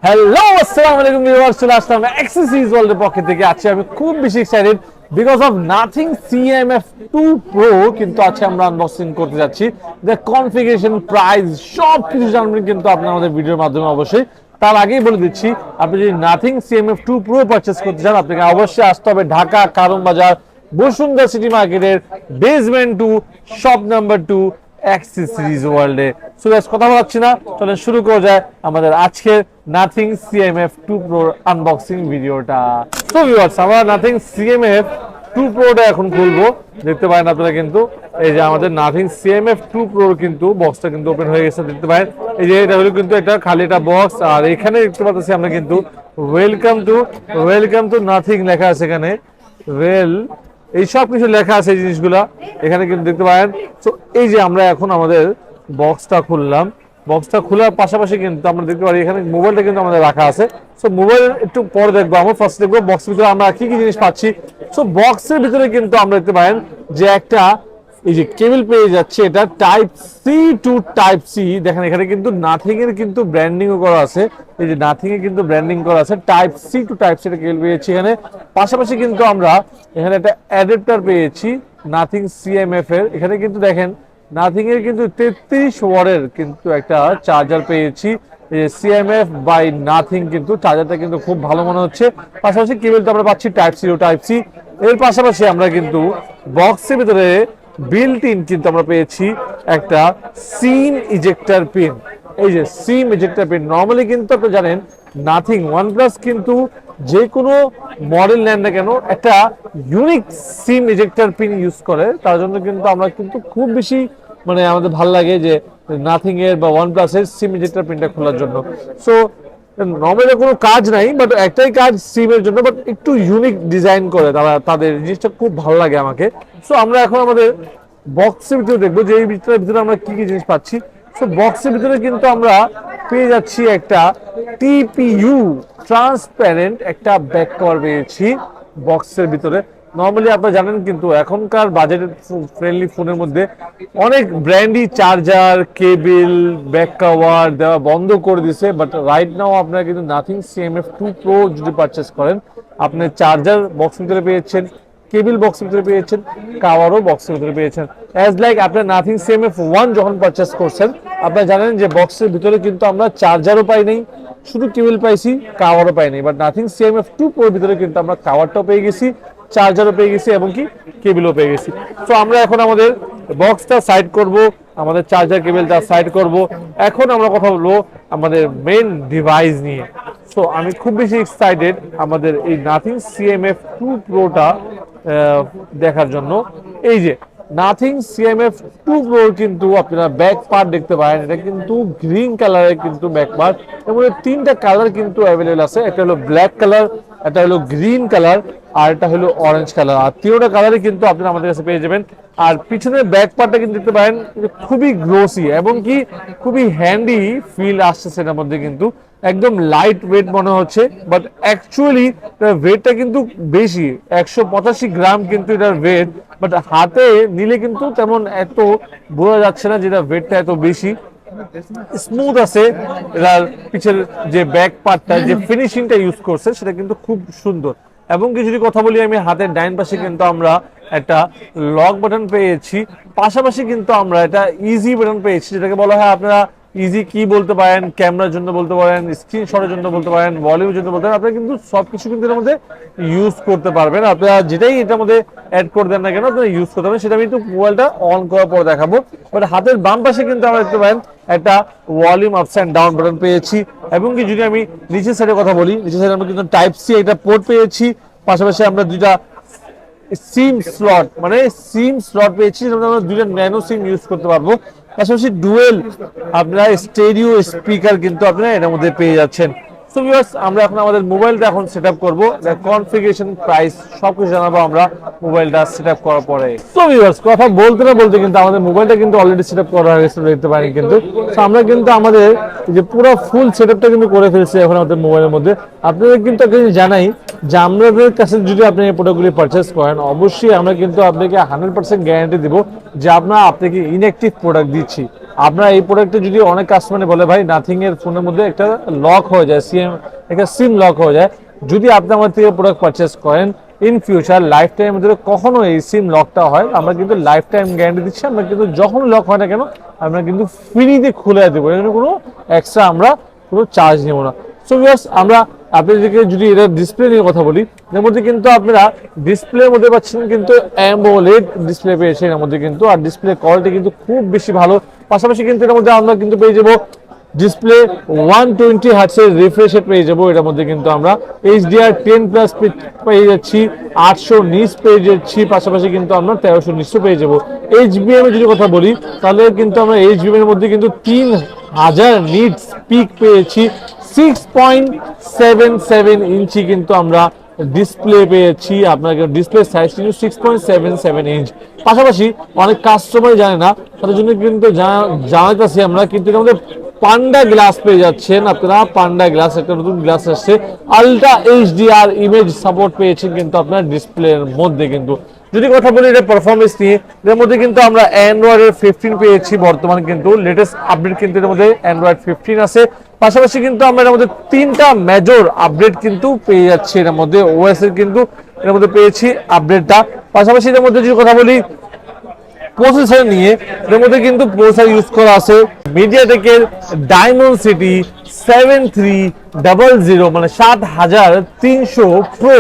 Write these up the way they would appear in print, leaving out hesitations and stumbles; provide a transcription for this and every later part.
Hello আসসালামু আলাইকুম viewers, চলে আসলাম এক্সেসরিজ ওয়ার্ল্ডের পক্ষ থেকে। আজকে আমি খুব বেশি excited because of nothing CMF2 Pro কিন্তু আজকে আমরা আনবক্সিং করতে যাচ্ছি। দ্য কনফিগারেশন, প্রাইস সব কিছু জানবেন কিন্তু আপনারা আমাদের ভিডিওর মাধ্যমে। অবশ্যই তার আগেই বলে দিচ্ছি, আপনি যদি নাথিং CMF2 Pro পারচেস করতে চান আপনাকে অবশ্যই আসতে হবে ঢাকা কারণ বাজার বসুন্ধরা সিটি মার্কেটের বেসমেন্ট 2 শপ নাম্বার 2 অ্যাক্সেসরিজ ওয়ার্ল্ডে। সো গাইস কথা বলাচ্ছি না, চলেন শুরু করা যায় আমাদের আজকের নাথিং CMF2 Pro আনবক্সিং ভিডিওটা। সো ভিউয়ার্স, আমরা নাথিং CMF2 Proটা এখন খুলবো। দেখতে পারেন আপনারা কিন্তু এই যে আমাদের নাথিং CMF2 Pro কিন্তু বক্সটা কিন্তু ওপেন হয়ে গেছে। দেখতে পারেন এই যে এটা হলো কিন্তু একটা খালি একটা বক্স, আর এখানে দেখতে পাচ্ছি আমরা কিন্তু ওয়েলকাম টু নাথিং লেখা আছে এখানে। এই সব কিছু লেখা আছে এই জিনিসগুলা এখানে কিন্তু দেখতে পারেন। তো এই যে আমরা এখন আমাদের বক্সটা খুললাম, বক্সটা খোলার পাশাপাশি কিন্তু আমরা দেখতে পারি এখানে মোবাইলটা কিন্তু আমাদের রাখা আছে। সো মোবাইল একটু পরে দেখবো, আমরা ফার্স্ট দেখবো বক্সের ভিতরে আমরা কি কি জিনিস পাচ্ছি। সো বক্সের ভিতরে কিন্তু আমরা দেখতে পারেন যে একটা এই যে কেবল পেয়ে যাচ্ছে, এটা type C to type C. দেখেন এখানে কিন্তু নাথিং এর কিন্তু ব্র্যান্ডিংও করা আছে, এই যে নাথিং এর কিন্তু ব্র্যান্ডিং করা আছে। Type C to type C cable পেয়েছি এখানে। পাশাপাশি কিন্তু আমরা এখানে একটা অ্যাডাপ্টার পেয়েছি নাথিং CMF এর। এখানে কিন্তু দেখেন নাথিং এর কিন্তু 33 ওয়াটের কিন্তু একটা চার্জার পেয়েছি। CMF বাই নাথিং কিন্তু চার্জারটা কিন্তু খুব ভালো মনে হচ্ছে। পাশাপাশি কেবলটা আমরা পাচ্ছি type C to type C. এর পাশাপাশি আমরা কিন্তু বক্সের ভিতরে বিল্ট ইন কিন্তু আমরা পেয়েছি একটা সিম ইজেক্টর পিন। এই যে সিম ইজেক্টর পিন, নরমালি কিন্তু আপনি জানেন নাথিং OnePlus কিন্তু যে কোনো মডেল নেন না কেন একটা ইউনিক সিম ইজেক্টর পিন ইউজ করে। তার জন্য কিন্তু আমরা কিন্তু খুব বেশি মানে আমাদের ভালো লাগে যে নাথিং এর বা OnePlus এর সিম ইজেক্টর পিনটা খোলার জন্য। সো নর্মালি কোনো কাজ নাই, বাট একটাই কাজ সিমের জন্য, বাট একটু ইউনিক ডিজাইন করে তারা, তাদের জিনিসটা খুব ভালো লাগে আমাকে। সো আমরা এখন আমাদের বক্সের ভিতরে দেখবো যে এই ভিতরে আমরা কি কি জিনিস পাচ্ছি। সো বক্সের ভিতরে কিন্তু আমরা পেয়ে যাচ্ছি একটা TPU ট্রান্সপারেন্ট একটা ব্যাক কভার পেয়েছি বক্সের ভিতরে। নর্মালি আপনারা জানেন কিন্তু এখনকার বাজেট ফ্রেন্ডলি ফোনের মধ্যে অনেক ব্র্যান্ডই চার্জার কেবল ব্যাক কভার দেওয়া বন্ধ করে দিছে, বাট রাইট নাও আপনারা কিন্তু নাথিং CMF2 Pro যদি পারচেস করেন আপনি চার্জার বক্সের ভিতরে পেয়েছেন, কেবল বক্সের ভিতরে পেয়েছেন, কাভারও বক্সের ভিতরে পেয়েছেন। অ্যাজ লাইক আপনার নাথিং CMF1 যখন পারচেস করছেন আপনারা জানেন যে বক্সের ভিতরে কিন্তু আমরা চার্জারও পাই নাই, শুধু কেবল পাইছি, কাভারও পাই নাই। বাট নাথিং CMF2 Pro ভিতরে কিন্তু আমরা কাভারটাও পেয়ে গেছি, চার্জারও পেয়ে গেছি এবং কি কেবলও পেয়ে গেছি। তো আমরা এখন আমাদের বক্সটা সাইড করব, আমাদের চার্জার কেবলটা সাইড করব। এখন আমরা কথা বলবো আমাদের মেইন ডিভাইস নিয়ে। সো আমি খুব বেশি এক্সাইটেড আমাদের এই নাথিং CMF2 Proটা দেখার জন্য। এই যে নাথিং CMF2 Pro কিন্তু আপনারা ব্যাক পার্ট দেখতে পারেন, এটা কিন্তু গ্রিন কালারের কিন্তু ব্যাক পার্ট এবং তিনটা কালার কিন্তু অ্যাভেলেবল আছে। একটা হলো ব্ল্যাক কালার, একটা হলো গ্রিন কালার, আর এটা হলো অরেঞ্জ কালার। আর তিনটা কালারই কিন্তু আপনারা আমাদের কাছে পেয়ে যাবেন। আর পিছনের ব্যাক পার্টটা কিন্তু দেখতে পারেন খুবই গ্লোসি এবং কি খুবই হ্যান্ডি ফিল আসছে সেটার মধ্যে, কিন্তু একদম লাইট ওয়েট মনে হচ্ছে, বাট অ্যাকচুয়ালি ওয়েটটা কিন্তু বেশি, 185 গ্রাম কিন্তু এটার ওয়েট। বাট হাতে নিলে কিন্তু তেমন এত বোঝা যাচ্ছে না যেটা ওয়েটটা এত বেশি। স্মুথ আছে এটার পিছের যে ব্যাক পার্টটা, যে ফিনিশিংটা ইউজ করছে সেটা কিন্তু খুব সুন্দর। এবং কি যদি কথা বলি আমি হাতের ডাইন পাশে কিন্তু আমরা একটা লক বাটন পেয়েছি, পাশাপাশি কিন্তু আমরা একটা ইজি বাটন পেয়েছি, যেটাকে বলা হয় আপনারা ইজি কি বলতে পারেন, ক্যামেরার জন্য বলতে পারেন, স্ক্রিনশটের জন্য বলতে পারেন, ভলিউমের জন্য বলতে পারেন। আপনারা কিন্তু সবকিছু কিন্তু এর মধ্যে ইউজ করতে পারবেন। আপনারা যেটাই এটার মধ্যে অ্যাড করে দেন না কেন আপনারা ইউজ করতে পারবেন। সেটা আমি একটু মোবাইলটা অন করার পর দেখাবো। বাট হাতের বাম পাশে কিন্তু আমরা দেখতে পারেন একটা volume ups and down button পেয়েছি। এবং কি যদি আমি নিচের সাইডে কথা বলি, নিচের সাইডে আমরা কিন্তু টাইপ সি একটা পোর্ট পেয়েছি, পাশাপাশি আমরা দুইটা সিম স্লট পেয়েছি, আমরা দুইটা ন্যানো সিম ইউজ করতে পারবো। পাশাপাশি ডুয়েল আপনারা স্টেরিও স্পিকার কিন্তু আপনারা এর মধ্যে পেয়ে যাচ্ছেন। সো ভিউয়ার্স, আমরা এখন আমাদের মোবাইলটা এখন সেটআপ করব, কনফিগারেশন, প্রাইস সবকিছু জানাবো আমরা মোবাইলটা সেটআপ করার পরে। সো ভিউয়ার্স, কথা বলতে না বলতে কিন্তু আমাদের মোবাইলটা কিন্তু অলরেডি সেটআপ করা হয়ে গেছে দেখতে পারেন কিন্তু। সো আমরা কিন্তু আমাদের যে পুরো ফুল সেটআপটা কিন্তু করে ফেলছি এখন আমাদের মোবাইলের মধ্যে। আপনাদের কিন্তু একটা জিনিস জানাই যে আমাদের কাছে যদি আপনি এই প্রোডাক্টগুলি পারচেস করেন অবশ্যই আমরা কিন্তু আপনাকে 100% গ্যারান্টি দিব যে আপনাকে ইনঅ্যাক্টিভ প্রোডাক্ট দিচ্ছি। আপনার এই প্রোডাক্টে যদি অনেক কাস্টমার বলে ভাই নাথিং এর ফোনের মধ্যে একটা লক হয়ে যায়, একটা সিম লক হয়ে যায়, যদি আপনি আমার থেকে প্রোডাক্ট পারচেস করেন ইন ফিউচার লাইফ টাইমের ভিতরে কখনো এই সিম লকটা হয়, আমরা কিন্তু লাইফ টাইম গ্যারান্টি দিচ্ছি। আমরা কিন্তু যখন লক হয় না কেন আমরা কিন্তু ফ্রিতে খুলে দেবো, এর কোনো এক্সট্রা আমরা কোনো চার্জ নেব না। সো ভিউয়ার্স, আমরা আপনাদেরকে যদি এটা ডিসপ্লে নিয়ে কথা বলি, এর মধ্যে কিন্তু আপনারা ডিসপ্লের মধ্যে পাচ্ছেন কিন্তু অ্যামোলেড ডিসপ্লে পেয়েছেন এর মধ্যে কিন্তু, আর ডিসপ্লে কোয়ালিটি কিন্তু খুব বেশি ভালো। পাশাপাশি কিন্তু এর মধ্যে আমরা কিন্তু পেয়ে যাবো ডিসপ্লে 120 হার্টজের রিফ্রেশ রেট পেয়ে যাবো। এটার মধ্যে কিন্তু আমরা HDR10+ পেয়ে যাচ্ছি, 800 নিটস পেয়ে যাচ্ছি, পাশাপাশি কিন্তু আমরা 1300 নিটসও পেয়ে যাবো। HBM এর যদি কথা বলি তাহলে কিন্তু আমরা HBM এর মধ্যে কিন্তু 3000 নিটস পিক পেয়েছি, 6.77 ইঞ্চি কিন্তু আমরা ডিসপ্লে পেয়েছি। আপনার ডিসপ্লে সাইজ কিন্তু 6.77 ইঞ্চ। পাশাপাশি অনেক কাস্টমার জানে না, তাদের জন্য কিন্তু জানাইতেছি আমরা, কিন্তু এর মধ্যে পান্ডা গ্লাস পেয়ে যাচ্ছেন আপনারা। পান্ডা গ্লাস একটা নতুন গ্লাস আসছে, আলট্রা HDR ইমেজ সাপোর্ট পেয়েছেন কিন্তু আপনার ডিসপ্লের মধ্যে। কিন্তু যদি কথা বলি এটা পারফরমেন্স নিয়ে, এর মধ্যে কিন্তু আমরা অ্যান্ড্রয়েড 15 পেয়েছি বর্তমান, কিন্তু লেটেস্ট আপডেট কিন্তু এর মধ্যে অ্যান্ড্রয়েড 15 আছে। পাশাপাশি কিন্তু আমরা এর মধ্যে 3টা মেজর আপডেট কিন্তু পেয়ে যাচ্ছি এর মধ্যে, ওএস এর কিন্তু এর মধ্যে পেয়েছি আপডেটটা। পাশাপাশি এর মধ্যে যদি কথা বলি প্রসেসর নিয়ে, এর মধ্যে কিন্তু প্রসেসর ইউজ করা আছে মিডিয়াটেকের ডায়মন্ডসিটি 7300, মানে 7300 প্রো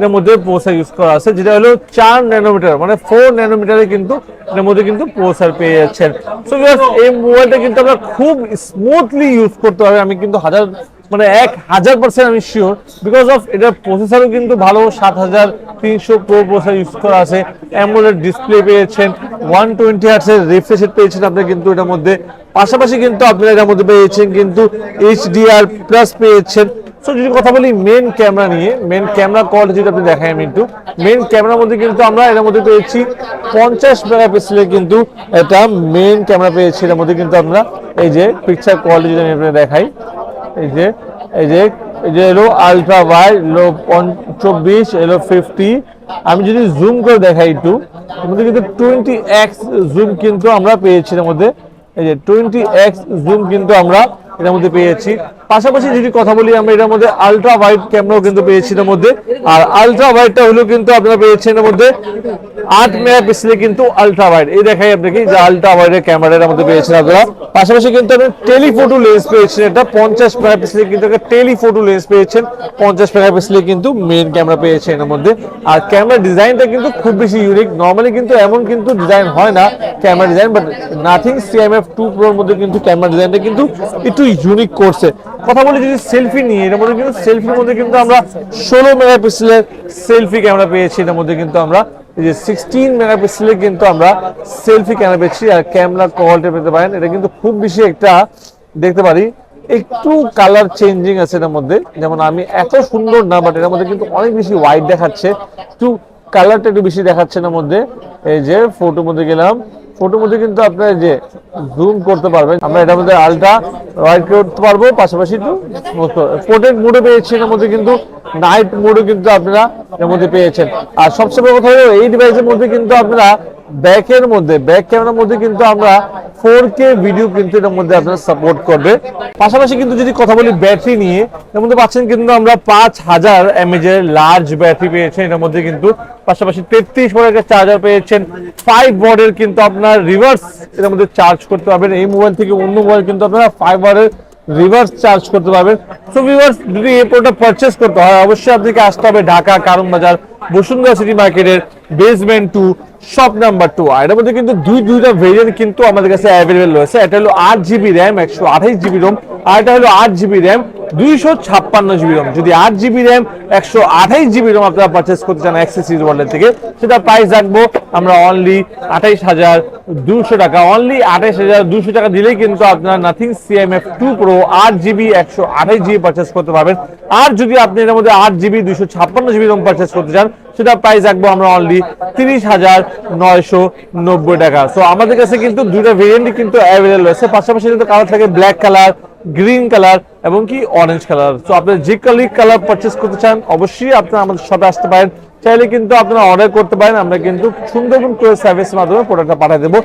এর মধ্যে প্রসেসর ইউজ করা আছে, যেটা হলো 4 ন্যানোমিটার, মানে 4 ন্যানোমিটারে কিন্তু এর মধ্যে কিন্তু প্রসেসর পেয়ে যাচ্ছেন। সো ভিউয়ার্স, এই মোবাইলটা কিন্তু আমরা খুব স্মুথলি ইউজ করতে হবে, আমি কিন্তু 1000% আমি শিওর, বিকজ অফ এটার প্রসেসরও কিন্তু ভালো, 7300 প্রো প্রসেসর ইউজ করা আছে। অ্যামোলেড ডিসপ্লে পেয়েছেন, 120 হার্টজের রিফ্রেশ রেট পেয়েছেন আপনি কিন্তু এটার মধ্যে। পাশাপাশি কিন্তু আপনারা এটার মধ্যে পেয়েছেন কিন্তু HDR+ পেয়েছেন। সো যদি কথা বলি মেন ক্যামেরা নিয়ে, মেন ক্যামেরা কোয়ালিটি যদি আপনি দেখাই আমি একটু, মেন ক্যামেরার মধ্যে কিন্তু আমরা এর মধ্যে পেয়েছি 50 মেগাপিক্সেলের কিন্তু এটা মেন ক্যামেরা পেয়েছি। এর মধ্যে কিন্তু আমরা এই যে পিকচার কোয়ালিটি যদি আমি আপনাদের দেখাই, এই যে এলো আলট্রা ওয়াইড, এলো 24, এলো 50। আমি যদি জুম করে দেখাই একটু, এর মধ্যে কিন্তু 20x জুম কিন্তু আমরা পেয়েছি এর মধ্যে, এই যে 20x জুম কিন্তু আমরা এর মধ্যে পেয়েছি। পাশাপাশি যদি কথা বলি আমরা এর মধ্যে আলট্রা ওয়াইড ক্যামেরাও কিন্তু পেয়েছি এর মধ্যে, আর আলট্রা ওয়াইডটা হলো কিন্তু আপনারা পেয়েছেন এর মধ্যে 8 মেগাপিক্সেলের কিন্তু আলট্রা ওয়াইড। এই দেখাই আপনাকে যে আলট্রা ওয়াইডের ক্যামেরার মধ্যে পেয়েছেন আপনারা। পাশাপাশি কিন্তু আপনি টেলিফোটো লেন্স পেয়েছেন, এটা 50 মেগাপিক্সেলের কিন্তু একটা টেলিফোটো লেন্স পেয়েছেন, 50 মেগাপিক্সেলের কিন্তু মেইন ক্যামেরা পেয়েছেন এর মধ্যে। আর ক্যামেরা ডিজাইনটা কিন্তু খুব বেশি ইউনিক, নরমালি কিন্তু এমন কিন্তু ডিজাইন হয় না camera design, but nothing CMF2 Pro এর মধ্যে কিন্তু ক্যামেরা ডিজাইনটা কিন্তু একটু ইউনিক করছে। কথা বলি যদি সেলফি নিয়ে, এর মধ্যে কিন্তু সেলফির মধ্যে কিন্তু আমরা 16 মেগাপিক্সেলের সেলফি ক্যামেরা পেয়েছি এর মধ্যে কিন্তু আমরা, এই যে 16 মেগাপিক্সেলের কিন্তু আমরা সেলফি ক্যামেরা পেয়েছি। আর ক্যামেরা কোয়ালিটি পেতে পারেন, এটা কিন্তু খুব বেশি একটা দেখতে পারি একটু কালার চেঞ্জিং আছে এর মধ্যে, যেমন আমি এত সুন্দর না, বাট এর মধ্যে কিন্তু অনেক বেশি হোয়াইট দেখাচ্ছে, একটু কালারটা একটু বেশি দেখাচ্ছে এর মধ্যে। এই যে ফটোর মধ্যে গেলাম, ফটোর মধ্যে কিন্তু আপনারা যে জুম করতে পারবেন, আমরা এটার মধ্যে আলট্রা ওয়াইড করতে পারবো, পাশাপাশি একটু পোর্ট্রেট মোডে পেয়েছি এর মধ্যে, কিন্তু নাইট মোডও কিন্তু আপনারা এর মধ্যে পেয়েছেন। আর সবচেয়ে বড় কথা হলো এই ডিভাইসের মধ্যে কিন্তু আপনারা ব্যাক ক্যামেরার মধ্যে কিন্তু আমরা 4K ভিডিও কিন্তু এর মধ্যে আপনারা সাপোর্ট করবে। পাশাপাশি কিন্তু যদি কথা বলি ব্যাটারি নিয়ে, এর মধ্যে পাচ্ছেন কিন্তু আমরা 5000 mAh এর লার্জ ব্যাটারি পেয়েছেন এর মধ্যে কিন্তু। পাশাপাশি 33 ওয়াটের চার্জার পেয়েছেন, 5 ওয়াটের কিন্তু আপনার রিভার্স এর মধ্যে চার্জ করতে পারবেন। এই মোবাইল থেকে অন্য মোবাইল কিন্তু আপনারা 5 ওয়াটের রিভার্স চার্জ করতে পারবেন। সো ভিউয়ার্স, যদি এই প্রোডাক্ট পারচেজ করতে হয় অবশ্যই আপনাকে আসতে হবে ঢাকা কারণ বাজার বসুন্ধরা সিটি মার্কেটের বেসমেন্ট 2 শপ নাম্বার 2। আর এর মধ্যে কিন্তু দুইটা ভেরিয়েন্ট কিন্তু আমাদের কাছে অ্যাভেলেবল রয়েছে। এটা হলো 8GB RAM 128GB ROM, আর এটা হলো 8GB RAM 256GB ROM। যদি 8GB RAM 128GB ROM আপনারা পারচেজ করতে চান অ্যাক্সেসরিজ ওয়ার্ল্ড থেকে, সেটা প্রাইস রাখবো আমরা অনলি 28200 টাকা। অনলি 28200 টাকা দিলেই কিন্তু আপনারা nothing CMF2 Pro 8GB 128GB purchase করতে পারবেন। আর যদি আপনি এর মধ্যে 8GB 256GB ROM পারচেজ করতে চান, সেটা প্রাইস রাখবো আমরা অনলি 30990 টাকা। সো আমাদের কাছে কিন্তু দুইটা ভেরিয়েন্টই কিন্তু অ্যাভেলেবল রয়েছে। পাশাপাশি কিন্তু কালার থাকে ব্ল্যাক কালার, গ্রিন কালার এবং কি অরেঞ্জ কালার। সো আপনি যে কালার পারচেজ করতে চান অবশ্যই আপনারা আমাদের শপে আসতে পারেন। চাইলে কিন্তু আপনারা অর্ডার করতে পারেন, আমরা কিন্তু সুন্দরবন কুরিয়ার সার্ভিসের মাধ্যমে প্রোডাক্টটা পাঠিয়ে দেবো,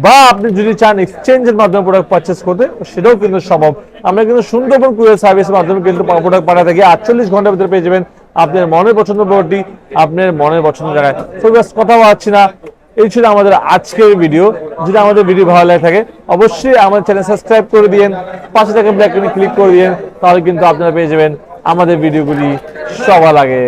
বা আপনি যদি চান এক্সচেঞ্জের মাধ্যমে প্রোডাক্ট পারচেস করতে সেটাও কিন্তু সম্ভব। আমরা কিন্তু সুন্দরবন কুরিয়ার সার্ভিসের মাধ্যমে কিন্তু প্রোডাক্ট পাঠিয়ে থাকি, 48 ঘন্টার ভিতরে পেয়ে যাবেন আপনার মনের পছন্দ প্রোডাক্টটি আপনার মনের পছন্দ জায়গায়। তো ব্যাস কথা বলাচ্ছি না, এই ছিল আমাদের আজকের ভিডিও। যদি আমাদের ভিডিও ভালো লাগে থাকে অবশ্যই আমাদের চ্যানেল সাবস্ক্রাইব করে দিন, পাশে থাকা বেল আইকনে ক্লিক করে দিন, তাহলে কিন্তু আপনারা পেয়ে যাবেন আমাদের ভিডিওগুলি সবার আগে।